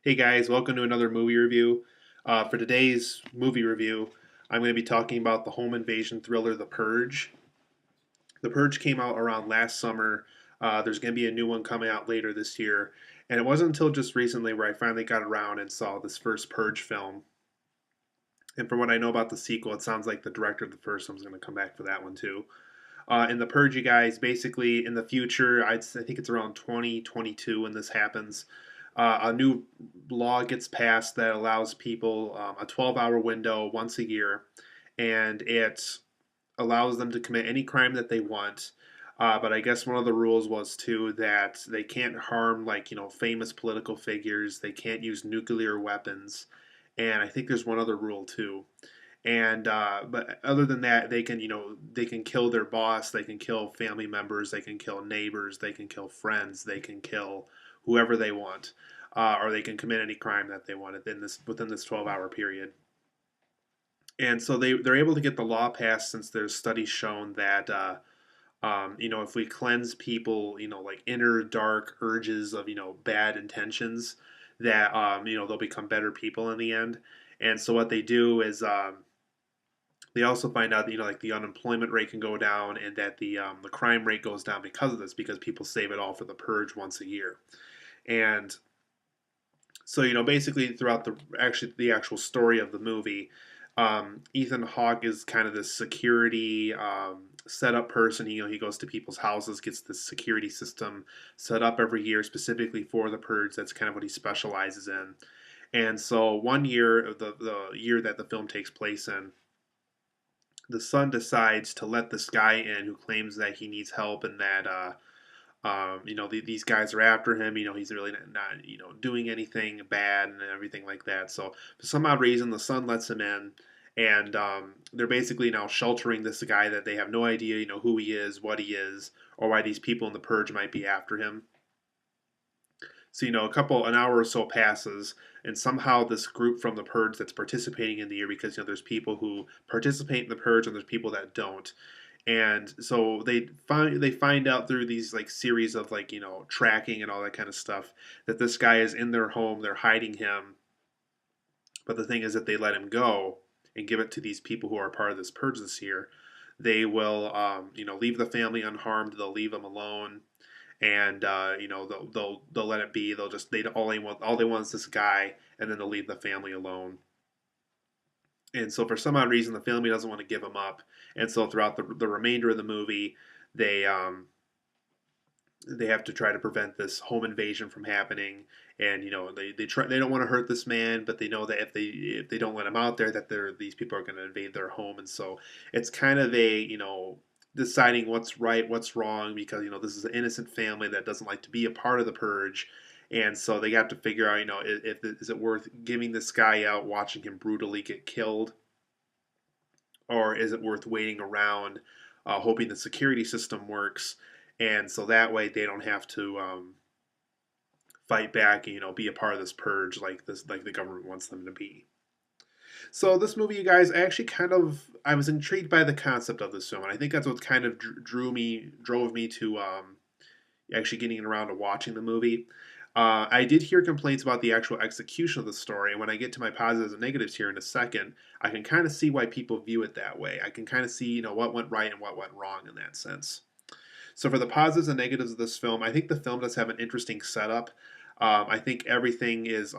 Hey guys, welcome to another movie review. For today's movie review, I'm going to be talking about the home invasion thriller The Purge. The Purge came out around last summer. There's going to be a new one coming out later this year. And it wasn't until just recently where I finally got around and saw this first Purge film. And from what I know about the sequel, it sounds like the director of the first one's going to come back for that one too. In the Purge, you guys, basically in the future, I think it's around 2022 when this happens. A new law gets passed that allows people a 12-hour window once a year, and it allows them to commit any crime that they want. But I guess one of the rules was too that they can't harm famous political figures. They can't use nuclear weapons, and I think there's one other rule too. And but other than that, they can kill their boss, they can kill family members, they can kill neighbors, they can kill friends, they can kill whoever they want, or they can commit any crime that they want within this 12-hour period. And so they're able to get the law passed since there's studies shown that if we cleanse people, like inner dark urges of bad intentions, that they'll become better people in the end. And so what they do is they also find out that like the unemployment rate can go down and that the crime rate goes down because of this, because people save it all for the purge once a year. And so basically throughout the actual story of the movie, Ethan Hawke is kind of this security setup person. He goes to people's houses, gets this security system set up every year specifically for the purge. That's kind of what he specializes in. And so one year, the year that the film takes place in, the son decides to let this guy in who claims that he needs help and that these guys are after him. He's really not doing anything bad and everything like that. So for some odd reason, the son lets him in, and they're basically now sheltering this guy that they have no idea who he is, what he is, or why these people in the purge might be after him. So an hour or so passes, and somehow this group from the purge that's participating in the year, because there's people who participate in the purge and there's people that don't, and so they find out through these like series of tracking and all that kind of stuff that this guy is in their home. They're hiding him, but the thing is that they let him go and give it to these people who are part of this purge this year. They will leave the family unharmed. They'll leave them alone, and they'll let it be. They'll just they all they want is this guy, and then they'll leave the family alone. And so for some odd reason, the family doesn't want to give him up, and so throughout the remainder of the movie, they they have to try to prevent this home invasion from happening. And they don't want to hurt this man, but they know that if they don't let him out there, that these people are going to invade their home. And so it's kind of a deciding what's right, what's wrong, because this is an innocent family that doesn't like to be a part of the purge. And so they have to figure out, if is it worth giving this guy out, watching him brutally get killed, or is it worth waiting around, hoping the security system works, and so that way they don't have to fight back and be a part of this purge like the government wants them to be. So this movie, you guys, I was intrigued by the concept of this film, and I think that's what kind of drove me to actually getting around to watching the movie. I did hear complaints about the actual execution of the story, and when I get to my positives and negatives here in a second, I can kind of see why people view it that way. I can kind of see, what went right and what went wrong in that sense. So for the positives and negatives of this film, I think the film does have an interesting setup. I think everything is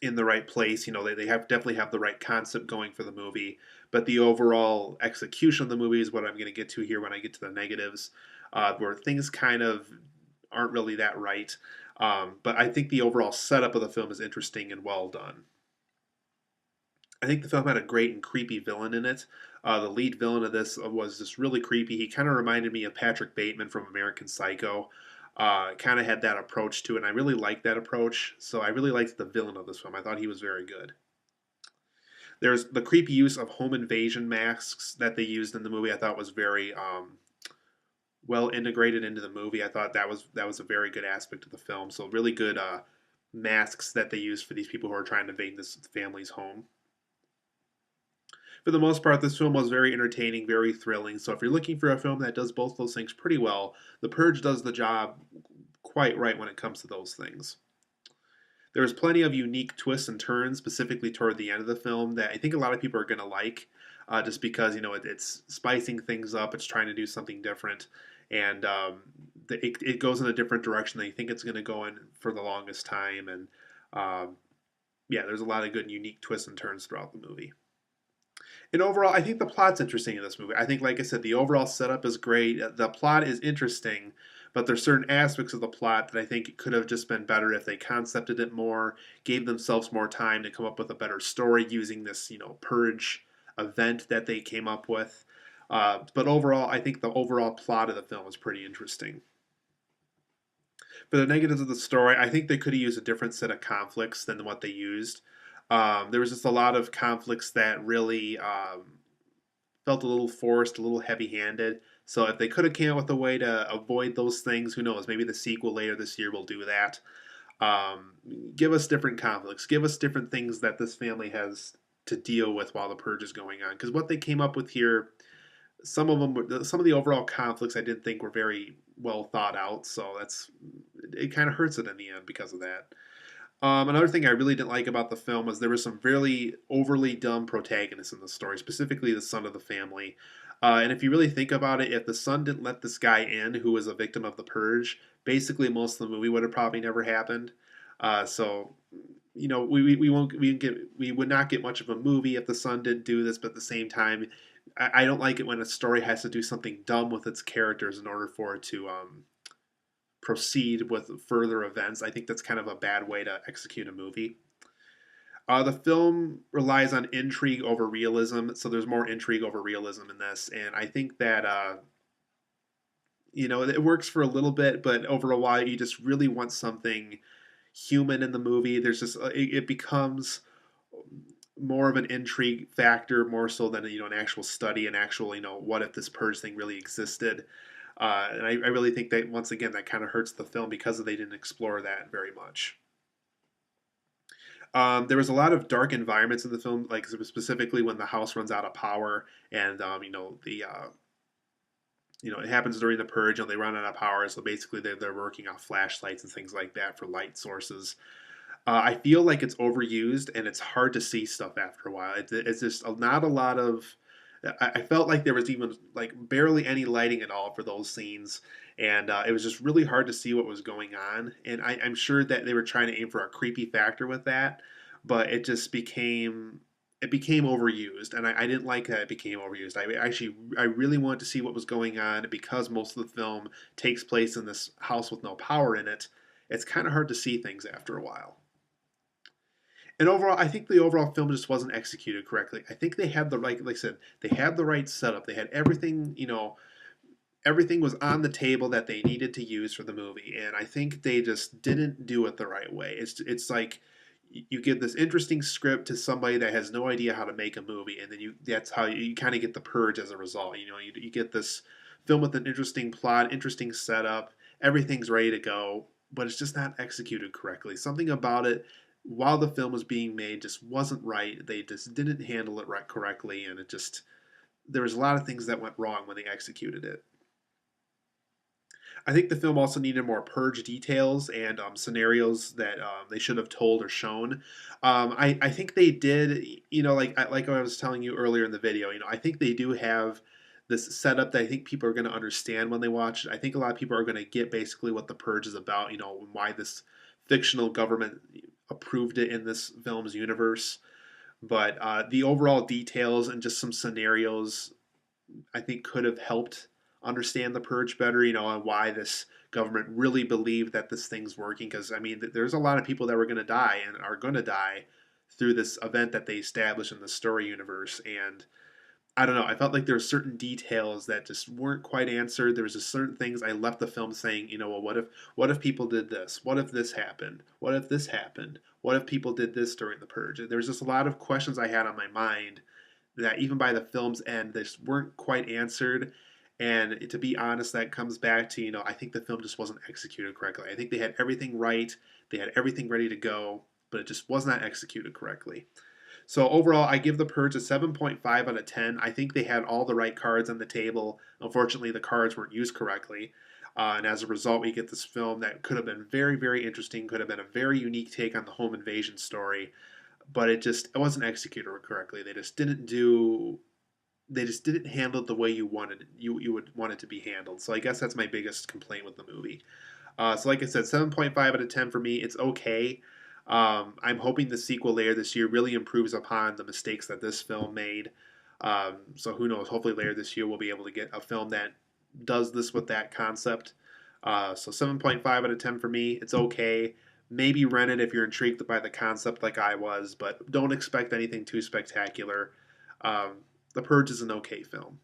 in the right place. They have definitely have the right concept going for the movie, but the overall execution of the movie is what I'm going to get to here when I get to the negatives, where things kind of aren't really that right. But I think the overall setup of the film is interesting and well done. I think the film had a great and creepy villain in it. The lead villain of this was just really creepy. He kind of reminded me of Patrick Bateman from American Psycho. Kind of had that approach to it, and I really liked that approach. So I really liked the villain of this film. I thought he was very good. There's the creepy use of home invasion masks that they used in the movie. I thought was very well integrated into the movie. I thought that was a very good aspect of the film. So really good masks that they used for these people who are trying to invade this family's home. For the most part, this film was very entertaining, very thrilling. So if you're looking for a film that does both those things pretty well, The Purge does the job quite right when it comes to those things. There was plenty of unique twists and turns, specifically toward the end of the film, that I think a lot of people are going to like, just because it's spicing things up, it's trying to do something different, and it goes in a different direction than you think it's going to go in for the longest time, and um, yeah, there's a lot of good unique twists and turns throughout the movie. And overall, I think the plot's interesting in this movie. I think, like I said, the overall setup is great. The plot is interesting, but there's certain aspects of the plot that I think could have just been better if they concepted it more, gave themselves more time to come up with a better story using this, purge event that they came up with. But overall, I think the overall plot of the film is pretty interesting. For the negatives of the story, I think they could have used a different set of conflicts than what they used. There was just a lot of conflicts that really felt a little forced, a little heavy-handed. So if they could have came up with a way to avoid those things, who knows? Maybe the sequel later this year will do that. Um, Give us different conflicts. Give us different things that this family has to deal with while the purge is going on. Because what they came up with here, some of the overall conflicts I didn't think were very well thought out. So it kind of hurts it in the end because of that. Another thing I really didn't like about the film was there were some really overly dumb protagonists in the story, specifically the son of the family. And if you really think about it, if the son didn't let this guy in, who was a victim of the purge, basically most of the movie would have probably never happened. So, we would not get much of a movie if the son didn't do this. But at the same time, I don't like it when a story has to do something dumb with its characters in order for it to proceed with further events. I think that's kind of a bad way to execute a movie. The film relies on intrigue over realism, so there's more intrigue over realism in this, and I think that it works for a little bit, but over a while, you just really want something human in the movie. There's just it becomes more of an intrigue factor, more so than an actual study, an actual what if this purge thing really existed. And I really think that once again that kind of hurts the film because they didn't explore that very much. There was a lot of dark environments in the film, like specifically when the house runs out of power, and it happens during the purge, and they run out of power. So basically, they're working off flashlights and things like that for light sources. I feel like it's overused and it's hard to see stuff after a while. It's just not a lot of. I felt like there was even like barely any lighting at all for those scenes, and it was just really hard to see what was going on. And I'm sure that they were trying to aim for a creepy factor with that, but it became overused, and I didn't like that it became overused. I really wanted to see what was going on because most of the film takes place in this house with no power in it. It's kind of hard to see things after a while. And overall, I think the overall film just wasn't executed correctly. I think they had the right, like I said, they had the right setup. They had everything, everything was on the table that they needed to use for the movie, and I think they just didn't do it the right way. It's like you give this interesting script to somebody that has no idea how to make a movie, and then that's how you kind of get the purge as a result. You get this film with an interesting plot, interesting setup, everything's ready to go, but it's just not executed correctly. Something about it while the film was being made just wasn't right. They just didn't handle it right correctly, and there was a lot of things that went wrong when they executed it. I think the film also needed more purge details and scenarios that they should have told or shown. I think they did. Like I was telling you earlier in the video. I think they do have this setup that I think people are going to understand when they watch it. I think a lot of people are going to get basically what the purge is about. Why this fictional government approved it in this film's universe. But the overall details and just some scenarios I think could have helped understand the purge better, and why this government really believed that this thing's working. Because, I mean, there's a lot of people that were going to die and are going to die through this event that they established in the story universe. And I don't know, I felt like there were certain details that just weren't quite answered. There was just certain things I left the film saying, well, what if people did this? What if this happened? What if this happened? What if people did this during the purge? There was just a lot of questions I had on my mind that even by the film's end, they just weren't quite answered. And to be honest, that comes back to, I think the film just wasn't executed correctly. I think they had everything right, they had everything ready to go, but it just was not executed correctly. So overall, I give The Purge a 7.5 out of 10. I think they had all the right cards on the table. Unfortunately, the cards weren't used correctly. And as a result, we get this film that could have been very, very interesting, could have been a very unique take on the home invasion story, but it wasn't executed correctly. They just didn't handle it the way you would want it to be handled. So I guess that's my biggest complaint with the movie. So like I said, 7.5 out of 10 for me. It's okay. I'm hoping the sequel later this year really improves upon the mistakes that this film made. So who knows? Hopefully later this year we'll be able to get a film that does this with that concept. So 7.5 out of 10 for me. It's okay. Maybe rent it if you're intrigued by the concept like I was, but don't expect anything too spectacular. The Purge is an okay film.